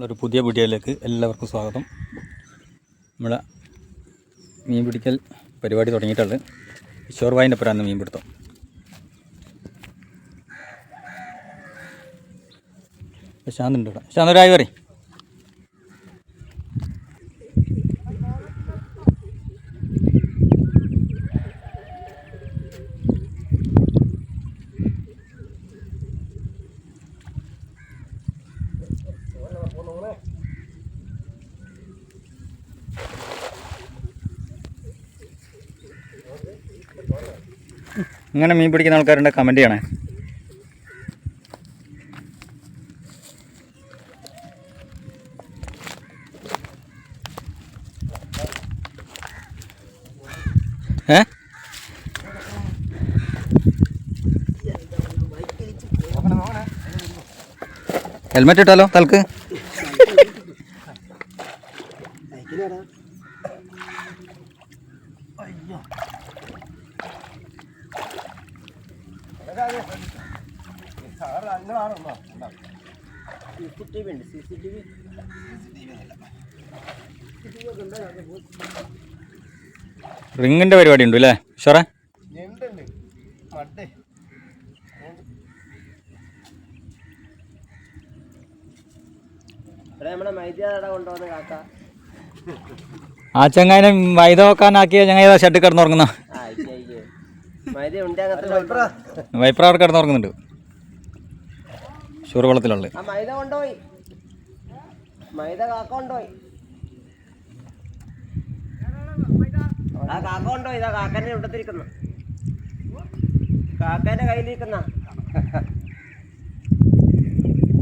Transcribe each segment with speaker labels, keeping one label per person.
Speaker 1: ഒരു പുതിയ വീഡിയോയിലേക്ക് എല്ലാവർക്കും സ്വാഗതം. നമ്മളെ മീൻ പിടിക്കൽ പരിപാടി തുടങ്ങിയിട്ടുള്ളത് കിഷോർ ഭായിൻ്റെ അപ്പുറമാണ് മീൻ പിടുത്തം. ശാന്തുണ്ട് ഇവിടെ. ശാന്തൊരായി പറയും. ഇങ്ങനെ മീൻ പിടിക്കുന്ന ആൾക്കാരുണ്ട്, കമൻറ്റ് ചെയ്യണേ. ഹെൽമെറ്റ് ഇട്ടാലോ തലക്ക്? റിങ്ങിന്റെ പരിപാടി ഉണ്ട് അല്ലേ ഷോറേ? ആ ചങ്ങായിനെ മൈദ വെക്കാനാക്കിയ ചങ്ങായി ഷെഡ് കിടന്നുറങ്ങുന്ന വൈപ്രാർ കിടന്നുറങ്ങുന്നുണ്ട്. ഷൂർ വെള്ളത്തിലുള്ള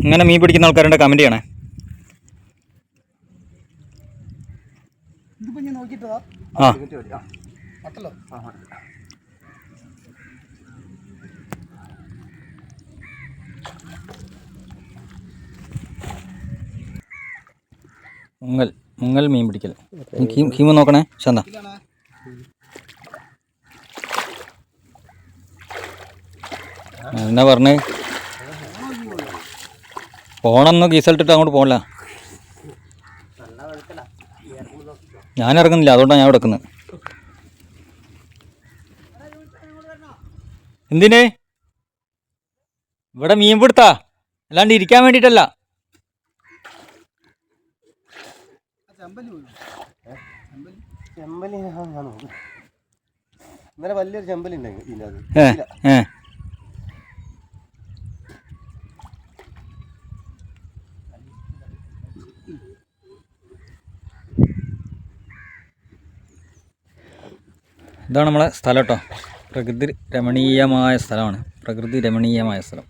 Speaker 1: ഇങ്ങനെ മീൻ പിടിക്കുന്ന ആൾക്കാരുണ്ട്, കമന്റ് ചെയ്യണേ. മുങ്ങൽ മീൻ പിടിക്കൽ. കീമ നോക്കണേ ശാന്ത. എന്നാ പറഞ്ഞേ? പോണെന്ന് ഗീസലിട്ടിട്ട് അങ്ങോട്ട് പോകല. ഞാൻ ഇറങ്ങുന്നില്ല, അതുകൊണ്ടാണ് ഞാൻ എടുക്കുന്നത്. എന്തിന്? ഇവിടെ മീൻ പിടുത്താ, അല്ലാണ്ട് ഇരിക്കാൻ വേണ്ടിയിട്ടല്ല.
Speaker 2: ഇന്നലെ വലിയൊരു ചെമ്പലി ഉണ്ടെങ്കിൽ
Speaker 1: ഇതാണ് നമ്മളെ സ്ഥലം കേട്ടോ. പ്രകൃതി രമണീയമായ സ്ഥലമാണ്. പ്രകൃതി രമണീയമായ സ്ഥലം.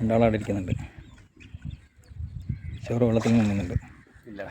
Speaker 1: രണ്ടാളവിടെ ഇരിക്കുന്നുണ്ട്. ചോറ് വെള്ളത്തിൽ മുങ്ങുന്നുണ്ട്.
Speaker 2: ഇല്ല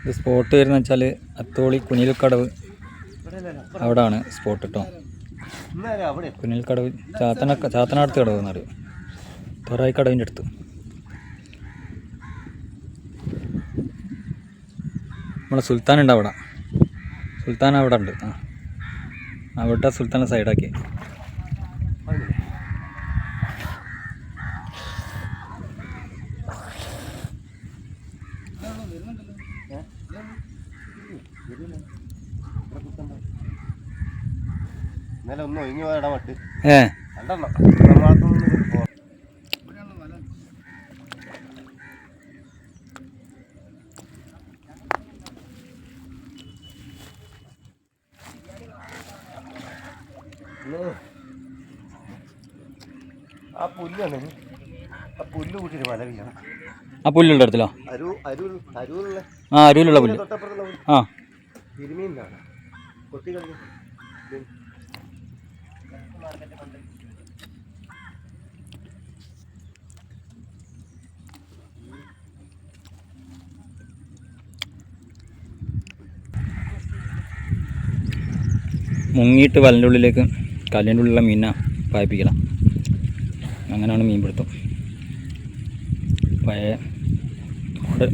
Speaker 1: ഇത് സ്പോട്ട് വരുന്ന വെച്ചാൽ അത്തോളി കുനിൽക്കടവ് അവിടെയാണ് സ്പോട്ട് കേട്ടോ. കുനിൽക്കടവ് ചാത്തനാടത്ത് കടവ് എന്നറിയും. തൊറായി കടവിൻ്റെ അടുത്ത്. നമ്മളെ സുൽത്താൻ ഉണ്ട് അവിടെ. സുൽത്താൻ അവിടെ ഉണ്ട്. അവിടെ സുൽത്താനെ സൈഡാക്കി.
Speaker 2: ഇന്നലെ ഒന്നും ഒഴിഞ്ഞു പോയ ഇടപെട്ട് ആ പുല്ലാണ്, ആ പുല്ല് കൂട്ടിയിട്ട് വല വീഴണം.
Speaker 1: ആ പുല്ലുള്ള ഇടത്തിലോ?
Speaker 2: അരൂലുള്ള
Speaker 1: ആ അരുവിലുള്ള പുല്ല്.
Speaker 2: തൊട്ടപ്പുറത്തുള്ള പുല്ല്
Speaker 1: ആ
Speaker 2: തിരുമീനാണ് കൊത്തി കളിക്കും.
Speaker 1: മുങ്ങിയിട്ട് വലൻ്റെ ഉള്ളിലേക്ക് കല്ലിൻ്റെ ഉള്ളിലുള്ള മീനിനെ പായിപ്പിക്കണം. അങ്ങനെയാണ് മീൻ പിടുത്തം.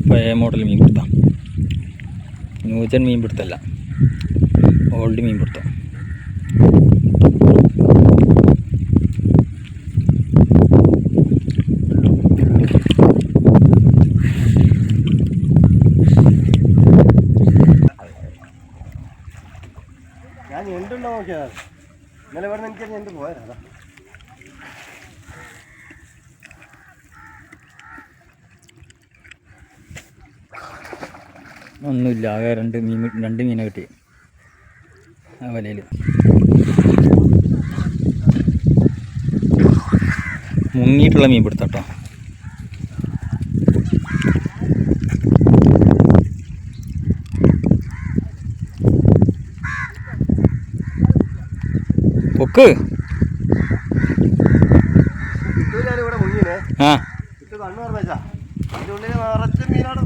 Speaker 1: പഴയ മോഡൽ മീൻ പിടുത്തം, ന്യൂജൻ മീൻ പിടുത്തമല്ല, ഓൾഡ് മീൻ പിടുത്തം.
Speaker 2: ഞാൻ ഞണ്ടുണ്ടോ നോക്കിയതാ, ഇന്നലെ പറഞ്ഞ എനിക്ക് ഞണ്ട് പോയതാ.
Speaker 1: ഒന്നുമില്ല, ആകെ രണ്ട് മീനെ കിട്ടി ആ വലയിൽ. മുങ്ങിയിട്ടുള്ള മീൻ പിടുത്തം കേട്ടോ. പൊക്ക്
Speaker 2: ഞാനിവിടെ മുങ്ങിനെ
Speaker 1: ആ
Speaker 2: ഇട്ട് കണ്ണു പറഞ്ഞാ അതിൻ്റെ ഉള്ളിൽ നിറച്ച് മീനാണ്.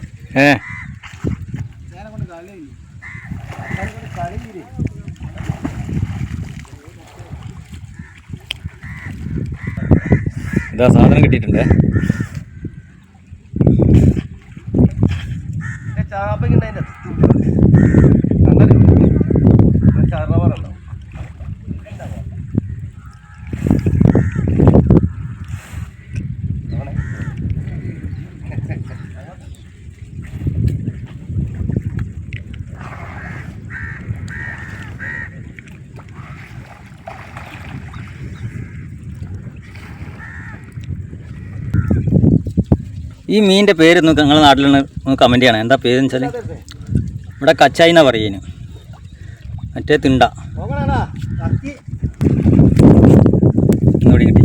Speaker 2: കളിയില്ലേ
Speaker 1: ഇതാ സാധനം കിട്ടിയിട്ടുണ്ട്.
Speaker 2: ചാപ്പയ്ക്കുണ്ട് അതിൻ്റെ അങ്ങനെ ചറവറുണ്ടാവും.
Speaker 1: ഈ മീനിൻ്റെ പേര് നിങ്ങളുടെ നാട്ടിലാണ് കമൻറ്റ് ചെയ്യണം. എന്താ പേരെന്ന് വെച്ചാൽ ഇവിടെ കച്ചായി എന്നാണ് പറയുന്നത്, മറ്റേ തിണ്ട. ഇന്നോടി കിട്ടി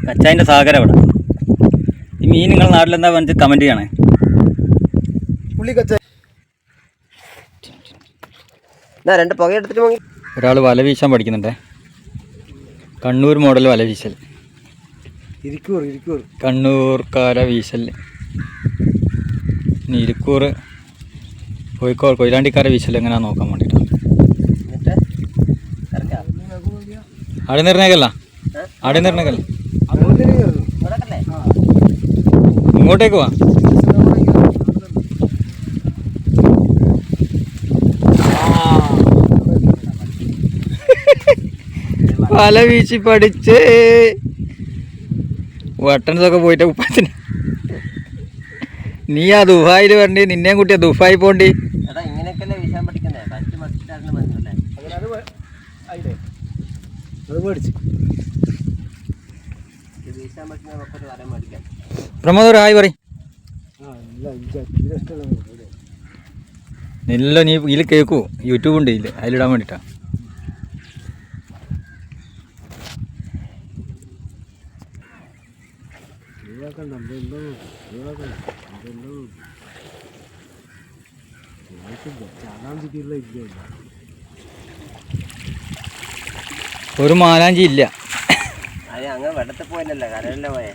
Speaker 1: കച്ചായിൻ്റെ സാഗരം ഇവിടെ. ഈ മീൻ നിങ്ങളുടെ നാട്ടിലെന്താ പറഞ്ഞിട്ട് കമൻറ്റ് ചെയ്യണേ.
Speaker 2: രണ്ട് പുക എടുത്തിട്ട് പോയി.
Speaker 1: ഒരാൾ വല വീശാൻ പഠിക്കുന്നുണ്ട്, കണ്ണൂർ മോഡൽ വല വീശൽ, കണ്ണൂർക്കാര വീശൽ. ഇനി ഇരിക്കൂർ കോഴിക്കോട് കൊയിലാണ്ടിക്കാര വീശൽ എങ്ങനെയാ നോക്കാൻ വേണ്ടിയിട്ടാണ്. അവിടെ നിർണയക്കല്ല, അവിടെ നിർണയക്കല്ല, ഇങ്ങോട്ടേക്ക് വാ. വല വീശി പഠിച്ച് വട്ടൻസൊക്കെ പോയിട്ട് ഉപ്പത്തിന് നീ ആ ദുബായിൽ വരണ്ടി, നിന്നെയും കുട്ടിയാ ദുബായി പോണ്ടി. പ്രമോദ് ഒരു ഹായ് പറയും. ഇല്ല, നീ ഇതിൽ കേൾക്കൂ, യൂട്യൂബ് ഉണ്ട് ഇതിൽ, അതിലിടാൻ വേണ്ടിയിട്ടാ. ഒരു മാലാഞ്ചി ഇല്ല.
Speaker 2: അങ്ങനെ വെള്ളത്തിൽ പോയല്ലേ, കരയിലെ പോയെ.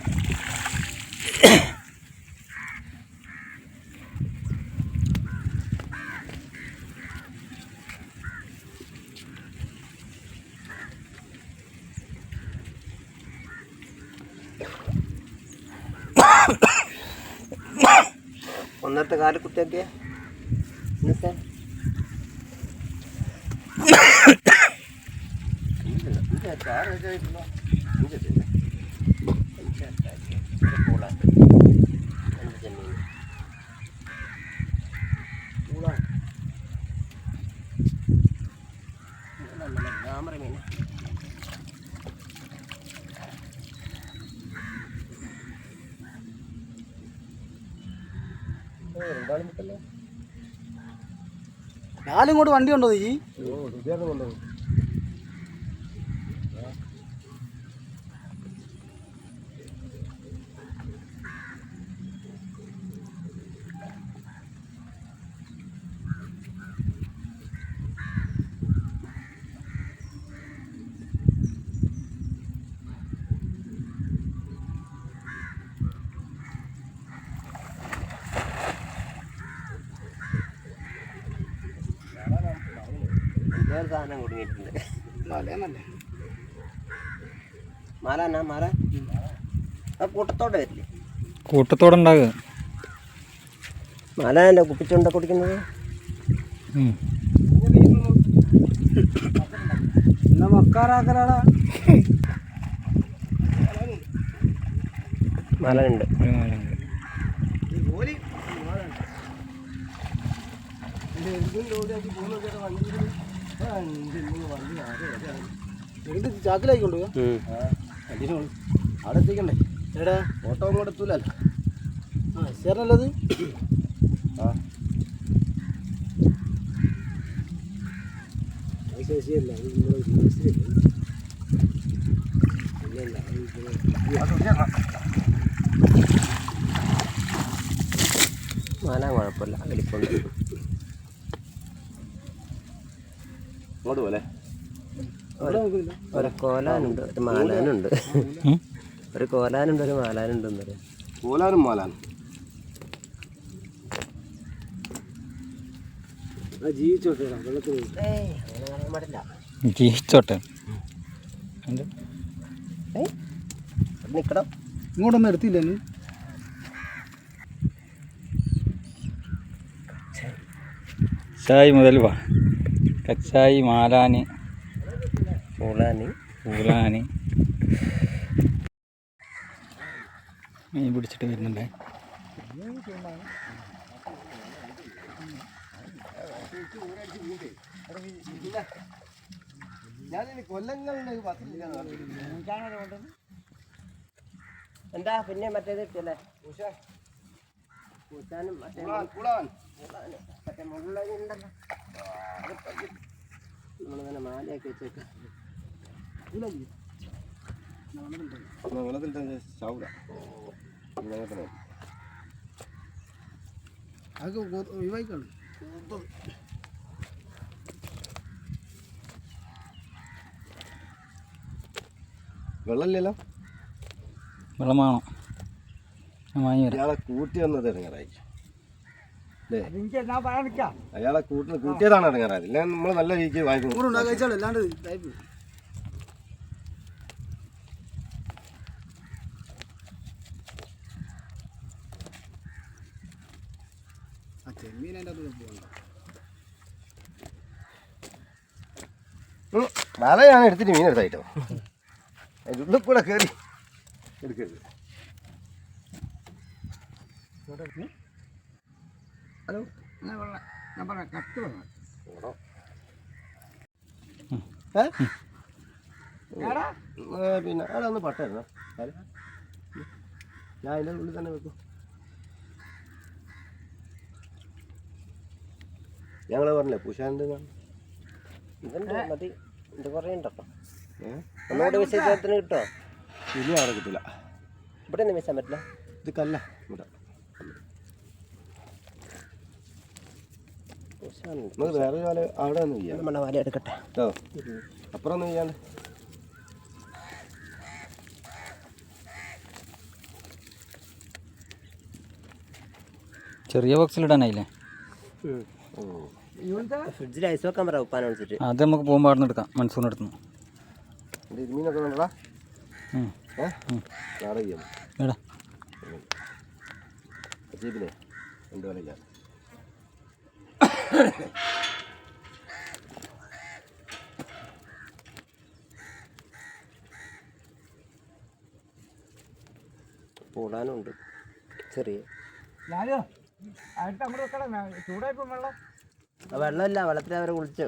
Speaker 2: ഒന്നത്തെ കാല് കുത്തിയൊക്കെ
Speaker 3: നാലും കൂടെ വണ്ടി ഉണ്ടോ നീ?
Speaker 2: വേറെ സാധനം കുടുങ്ങിയിട്ടുണ്ട്. മാല എന്നാ മാല ആ കൂട്ടത്തോടെ വരില്ലേ?
Speaker 1: കൂട്ടത്തോടെ ഉണ്ടാകുക.
Speaker 2: മാല അല്ലേ കുപ്പിച്ചുണ്ട കുടിക്കുന്നത്. മാല ഉണ്ട്.
Speaker 3: ചാക്കിലായിക്കൊണ്ടു
Speaker 2: അവിടെ എത്തിക്കണ്ടേ?
Speaker 3: എടാ
Speaker 2: ഓട്ടോ അങ്ങോട്ട് എത്തൂലല്ലോ.
Speaker 3: ആ ശരിയല്ലത്.
Speaker 2: ആ
Speaker 3: ശശിയല്ല
Speaker 2: മാല കുഴപ്പമില്ല, വലിപ്പുണ്ട്. അങ്ങോട്ട് പോലെ ഒരു കോലാനുണ്ട്, ഒരു മാലാനുണ്ട്. ഒരു കോലാനുണ്ട്, ഒരു മാലാനുണ്ട്. എന്നറിയാം കോലാനും മാലാനും
Speaker 3: ജീവിച്ചോട്ടെ വെള്ളത്തിൽ
Speaker 2: അങ്ങനെ പറയാൻ പാടില്ല.
Speaker 1: ജീവിച്ചോട്ടെ.
Speaker 2: നിക്കണം.
Speaker 3: ഇങ്ങോട്ടൊന്നും എടുത്തില്ല നീ.
Speaker 1: കച്ചായി മുതൽ വാ. കച്ചായി, മാലാന്,
Speaker 2: പൂളാന്,
Speaker 1: പൂളാന് മീൻ പിടിച്ചിട്ട് വരുന്നുണ്ടേ.
Speaker 2: എന്താ പിന്നെ മറ്റേത് കിട്ടിയല്ലേ? കൂട്ടാനും മറ്റേ മുള്ളതുണ്ടല്ലോ, നമ്മളിങ്ങനെ മാലയൊക്കെ വെച്ചേക്കാം.
Speaker 3: അതൊക്കെ ഒഴിവായിക്കാണ്.
Speaker 2: വെള്ളമില്ലല്ലോ.
Speaker 1: വെള്ളം വേണം. ഞാൻ വാങ്ങി വരാം.
Speaker 2: അയാളെ കൂട്ടി വന്നത് ഇറങ്ങാറായി അല്ലേ? അയാളെ കൂട്ടിയതാണ് ഇറങ്ങാറായത്. ഇല്ല നമ്മൾ നല്ല രീതിക്ക് വാങ്ങിക്കും.
Speaker 3: കഴിച്ചാൽ അല്ലാണ്ട് ടൈപ്പ് ആ ചെമ്മീൻ അതിൻ്റെ അത് പോകണ്ട.
Speaker 2: വല ഞാൻ എടുത്തിട്ട് മീൻ എടുത്തായിട്ടോ. അതിൻ്റെ ഉള്ളിൽ കൂടെ കയറി എടുക്കരുത്. ഹലോ ഞാൻ പറയാം കട്ട് വേണം. പിന്നെ അതൊന്ന് പട്ടായിരുന്നോ? ഞാൻ അതിൻ്റെ ഉള്ളിൽ തന്നെ വെക്കും. ഞങ്ങൾ പറഞ്ഞില്ലേ പൂശാൻ്റെ ഇതുണ്ട് മതി. ഇത് കുറേ ഉണ്ടോ? ഒന്നുകൂടെ വിശേഷത്തിന് കിട്ടോ? ഇനി അവിടെ കിട്ടില്ല. ഇവിടെ ഒന്നും വീശാൻ പറ്റില്ല. ഇത് കല്ല ഇവിടെ. നമുക്ക് വേറെ വല അവിടെ ഒന്ന് ചെയ്യാം. നമ്മുടെ വല എടുക്കട്ടെ കേട്ടോ. അപ്പുറം ഒന്ന് ചെയ്യാണ്ട്.
Speaker 1: ചെറിയ ബോക്സിലിടാനായില്ലേ?
Speaker 2: ഫ്രിഡ്ജിൽ ഐസ് വെക്കാൻ പറയാം ഉപ്പാനെ വിളിച്ചിട്ട്.
Speaker 1: അത് നമുക്ക് പോകുമ്പോൾ അവിടെ നിന്ന് എടുക്കാം. മൺസൂൺ എടുത്തു.
Speaker 2: മീനൊക്കെ വേണ്ടടാ. നാളെ ചെയ്യാം.
Speaker 1: എടാ
Speaker 2: ജീപ്പിനെ എന്ത് വില ചെയ്യാം? കൂടാനുണ്ട് ചെറിയ വെള്ളമില്ല. വെള്ളത്തിൽ അവരെ കുളിച്ചു.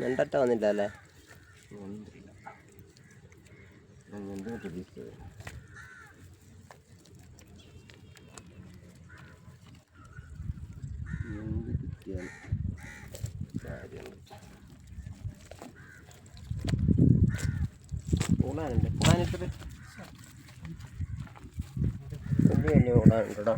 Speaker 2: ഞണ്ടട്ട വന്നില്ല അല്ലേ? കൂടാനുണ്ട്. കൂടാനിട്ടത് വലിയ വലിയ കൂടാനുണ്ടോ?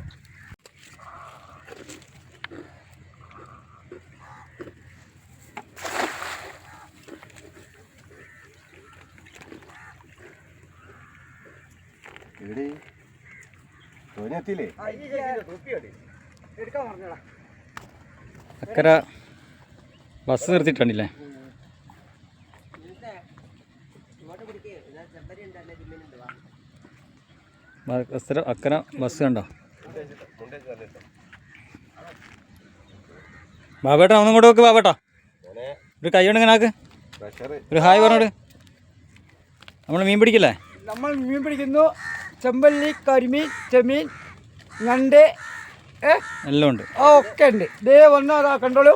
Speaker 2: എവിടെ
Speaker 1: അക്കര ബസ് നിർത്തിയിട്ടുണ്ടല്ലേ? അക്കര ബസ് കണ്ടോ? ബാബേട്ടാ ഒന്നും കൂടെ നോക്ക് ബാബേട്ടാ. ഒരു കൈ കൊണ്ട് ഇങ്ങനെ ആക്ക്. ഒരു ഹായ് പറഞ്ഞോട്. നമ്മൾ മീൻ പിടിക്കില്ലേ?
Speaker 3: നമ്മൾ മീൻ പിടിക്കുന്നു. ചെമ്പല്ലി, കരിമീൻ, ചെമ്മീൻ, ഞണ്ട്
Speaker 1: എല്ലാം ഉണ്ട്.
Speaker 3: ഒക്കെ ഉണ്ട്. ദേ വന്നാ കണ്ടോളൂ,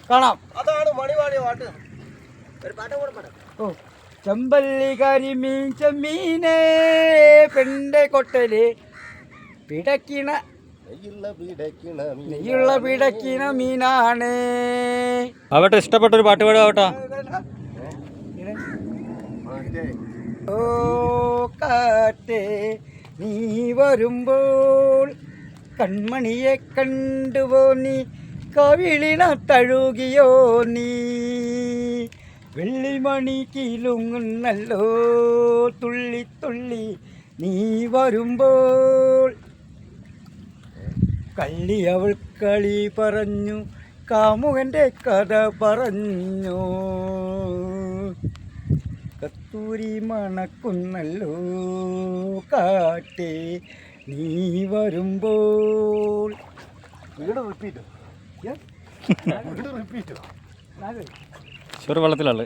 Speaker 3: കാണാം. ഓ, ചെമ്പല്ലി, കരിമീൻ, ചെമ്മീനേ പെണ്ടെ കൊട്ടല് പിടക്കിണ നെയ്യുള്ള പിടക്കിണ മീനാണ്.
Speaker 1: ആവട്ടെ, ഇഷ്ടപ്പെട്ടൊരു പാട്ട് പാടുക ആവട്ടാ.
Speaker 3: ഓ കാറ്റേ നീ വരുമ്പോൾ കൺമണിയെ കണ്ടുപോ നീ, കവിളിണ തഴുകിയോ നീ, വെള്ളിമണി കിലുങ്ങുന്നല്ലോ തുള്ളി തുള്ളി നീ വരുമ്പോൾ. കള്ളി അവൾ കളി പറഞ്ഞു, കാമുകൻ്റെ കഥ പറഞ്ഞു, കത്തൂരി മണക്കുന്നല്ലോ കാറ്റേ നീ വരുമ്പോൾ.
Speaker 1: ചെറു വെള്ളത്തിലുള്ള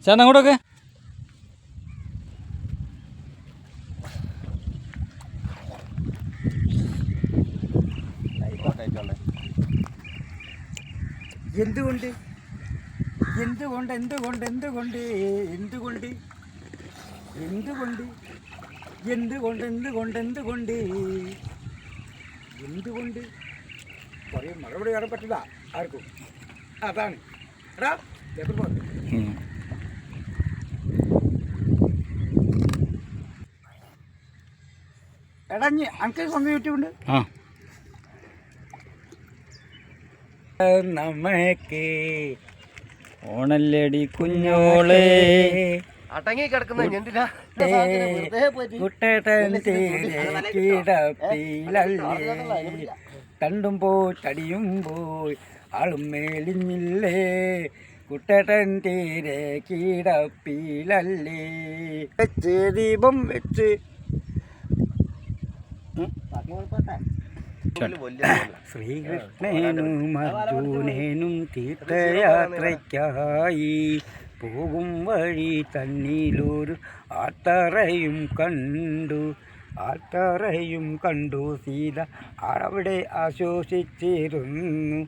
Speaker 1: ചേട്ടൻ അങ്ങോട്ടൊക്കെ.
Speaker 3: എന്തുകൊണ്ട് എന്തുകൊണ്ട് എന്തുകൊണ്ട് എന്തുകൊണ്ട് എന്തുകൊണ്ട് എന്തുകൊണ്ട് എന്തുകൊണ്ട് എന്തുകൊണ്ട് എന്തുകൊണ്ട് എന്തുകൊണ്ട് പറയും. മറുപടി കാണാൻ പറ്റില്ല ആർക്കും. അതാണ് എടാ എത്ര പറഞ്ഞു. എടാ അനക്ക് സ്വന്തം യൂട്യൂബ് ഉണ്ട്. നമ്മക്ക്
Speaker 1: ഓണല്ലടി കുഞ്ഞോളെ
Speaker 2: അടങ്ങി കിടക്കുന്ന ഞണ്ടിനാ
Speaker 3: കുട്ടേട്ടൻ കിടപ്പിലല്ലേ, തണ്ടും പോയി തടിയും പോയി ആളും മേലിഞ്ഞില്ലേ, കുട്ടേട്ടൻ തീരെ കിടപ്പിലല്ലേ, വെച്ച് ദീപം വെച്ച് ശ്രീകൃഷ്ണനും അർജുനനും തീർത്ഥയാത്രയ്ക്കായി പോകും വഴി തന്നിലൊരു ആത്തറയും കണ്ടു സീത അവിടെ ആശ്വസിച്ചിരുന്നു.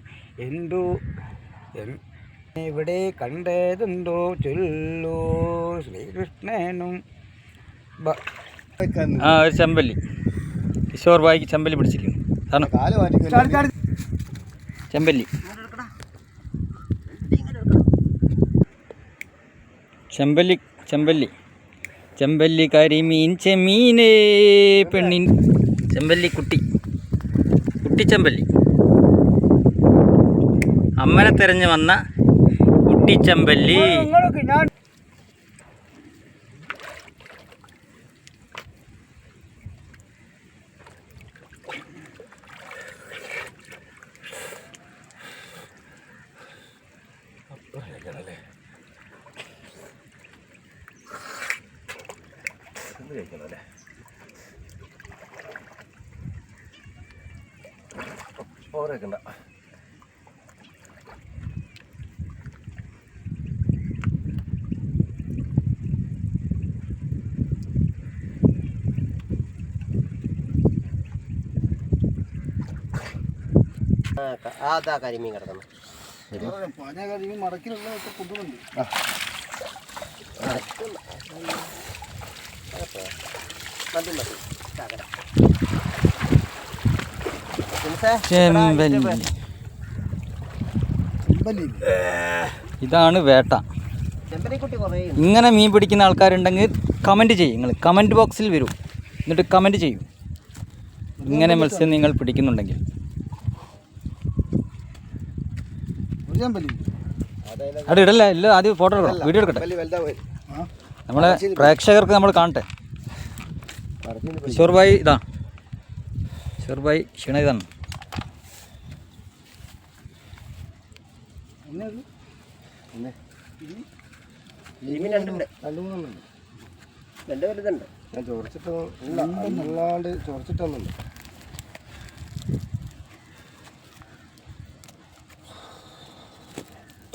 Speaker 3: ഇവിടെ കണ്ടതുണ്ടോ ചൊല്ലോ ശ്രീകൃഷ്ണനും.
Speaker 1: ഒരു ചെമ്പല്ലി, കിഷോർ ബായിക്ക് ചെമ്പല്ലി പിടിച്ചിരിക്കുന്നു. ചെമ്പല്ലി ചെമ്പല്ലി ചെമ്പല്ലി ചെമ്പല്ലി കരിമീൻ ചെമ്മീനേ പെണ്ണിൻ ചെമ്പല്ലി കുട്ടി ചെമ്പല്ലി, അമ്മനെ തെരഞ്ഞു വന്ന കുട്ടി ചെമ്പല്ലി.
Speaker 2: ഓരേക്കണ്ട അതാ കരിമീൻ കിടക്കുന്നു.
Speaker 3: മടക്കിലുള്ള കൊണ്ടുവന്നു
Speaker 1: ഇതാണ് വേട്ട. ഇങ്ങനെ മീൻ പിടിക്കുന്ന ആൾക്കാരുണ്ടെങ്കിൽ കമൻറ്റ് ചെയ്യും. നിങ്ങൾ കമൻറ്റ് ബോക്സിൽ വരൂ, എന്നിട്ട് കമൻറ്റ് ചെയ്യൂ ഇങ്ങനെ മത്സ്യം നിങ്ങൾ പിടിക്കുന്നുണ്ടെങ്കിൽ. അവിടെ ഇടല്ലേ, ഇല്ല ആദ്യം ഫോട്ടോ എടുക്കണം, വീഡിയോ എടുക്കട്ടെ. നമ്മളെ പ്രേക്ഷകർക്ക് നമ്മൾ കാണട്ടെ. കിഷോർ ഭായി ഇതാ, കിഷോർ ഭായി ക്ഷീണ ഇതാണ്.
Speaker 2: രണ്ടുണ്ട്, 2-3 രണ്ട് വലുതുണ്ട്. ഞാൻ ചോദിച്ചിട്ട് ചോദിച്ചിട്ടൊന്നുണ്ട്.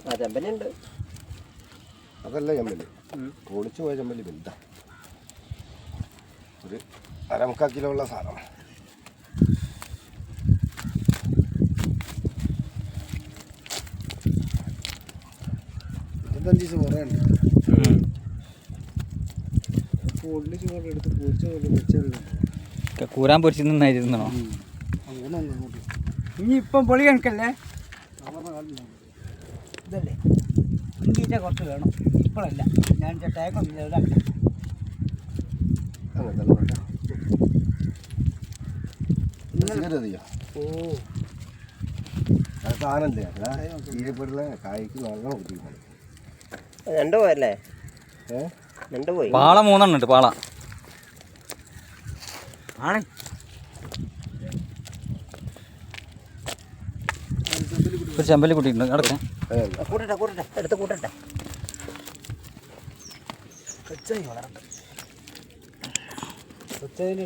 Speaker 2: ആ ചെമ്പലുണ്ട്. അതല്ല ചെമ്പല്, പൊളിച്ചു പോയ ചെമ്പല് വലുതാ. ഒരു 1/4 കിലോ ഉള്ള സാധനം. കുറേ ഉണ്ട്.
Speaker 1: കൂരാൻ പൊരിച്ച് നിന്നായിരുന്നോ?
Speaker 3: ഇനി ഇപ്പം പൊളി കണക്കല്ലേ ഇതല്ലേ, ഇഞ്ചിച്ച കുറച്ച് വേണം. ഇപ്പോഴല്ല, ഞാൻ ടേക്കൊന്നും ഇതാക്കട്ടെ.
Speaker 2: ഓ സാധനല്ലേ തീരെപ്പെടുന്ന കായ്ക്ക് നല്ലോണം കുത്തിക്കണം. 2 പോയല്ലേ? 2 പോയി.
Speaker 1: പാള 3 ഉണ്ട്. പാള
Speaker 3: ആണ്.
Speaker 1: ഒരു ചെമ്പല്ലി കുട്ടിയിട്ടുണ്ട്. കിടക്കേ
Speaker 2: കൂട്ടട്ടെ എടുത്ത് കൂട്ടട്ടെ.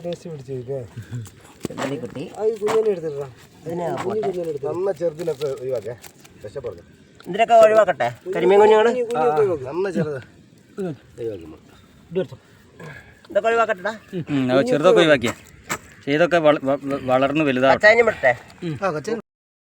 Speaker 2: ടേസ്റ്റ് പിടിച്ചില്ലേ കുട്ടി? ചെറുതിനൊക്കെ ഒഴിവാക്കേ, രക്ഷപ്പെടുന്നു. ഇതിനൊക്കെ ഒഴിവാക്കട്ടെ. കരിമീൻ കുഞ്ഞുങ്ങൾ നന്ന ചെറുത് ഇതൊക്കെ ഒഴിവാക്കട്ടെടാ.
Speaker 1: ചെറുതൊക്കെ ഒഴിവാക്കിയ ചെയ്തൊക്കെ വളർന്ന് വലുതാ.
Speaker 2: കച്ചാനും പെട്ടെ.